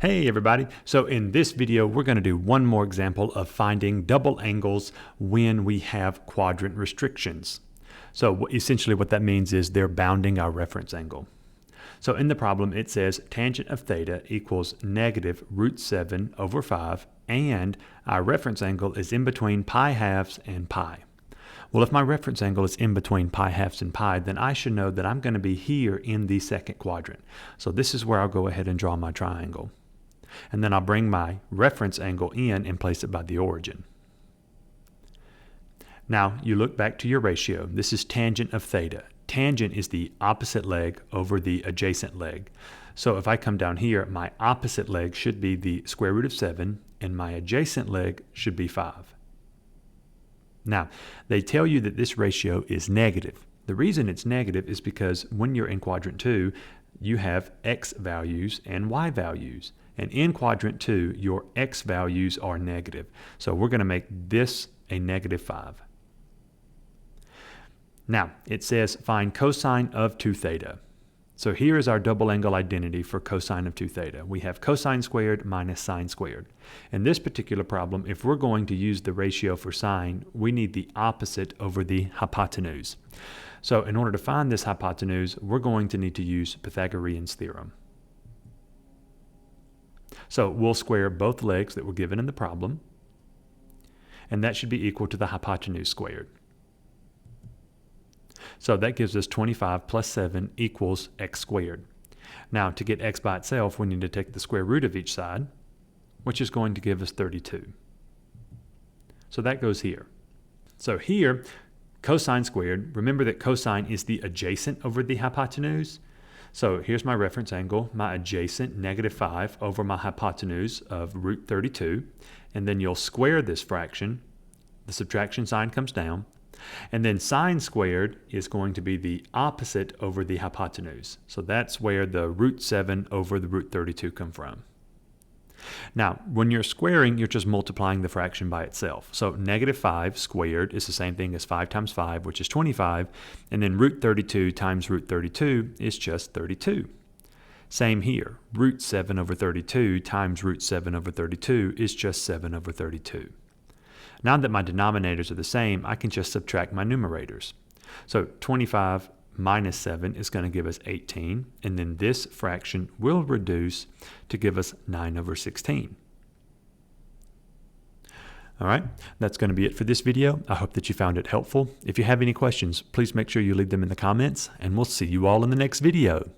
Hey everybody, so in this video we're going to do one more example of finding double angles when we have quadrant restrictions. So essentially what that means is they're bounding our reference angle. So in the problem it says tangent of theta equals negative root 7 over 5 and our reference angle is in between pi halves and pi. Well, if my reference angle is in between pi halves and pi, then I should know that I'm going to be here in the second quadrant. So this is where I'll go ahead and draw my triangle. And then I'll bring my reference angle in and place it by the origin. Now you look back to your ratio. This is tangent of theta. Tangent is the opposite leg over the adjacent leg. So if I come down here, my opposite leg should be the square root of 7 and my adjacent leg should be 5. Now they tell you that this ratio is negative. The reason it's negative is because when you're in quadrant 2, you have x values and y values. And in quadrant 2, your x values are negative. So we're going to make this a negative 5. Now, it says find cosine of 2 theta. So here is our double angle identity for cosine of 2 theta. We have cosine squared minus sine squared. In this particular problem, if we're going to use the ratio for sine, we need the opposite over the hypotenuse. So in order to find this hypotenuse, we're going to need to use Pythagorean's theorem. So we'll square both legs that were given in the problem, and that should be equal to the hypotenuse squared. So that gives us 25 plus 7 equals x squared. Now to get x by itself, we need to take the square root of each side, which is going to give us 32. So that goes here. So here, cosine squared, remember that cosine is the adjacent over the hypotenuse. So here's my reference angle, my adjacent negative 5 over my hypotenuse of root 32. And then you'll square this fraction. The subtraction sign comes down. And then sine squared is going to be the opposite over the hypotenuse. So that's where the root 7 over the root 32 come from. Now, when you're squaring, you're just multiplying the fraction by itself. So negative 5 squared is the same thing as 5 times 5, which is 25. And then root 32 times root 32 is just 32. Same here. Root 7 over 32 times root 7 over 32 is just 7 over 32. Now that my denominators are the same, I can just subtract my numerators. So 25 minus 7 is going to give us 18, and then this fraction will reduce to give us 9 over 16. All right, that's going to be it for this video. I hope that you found it helpful. If you have any questions, please make sure you leave them in the comments, and we'll see you all in the next video.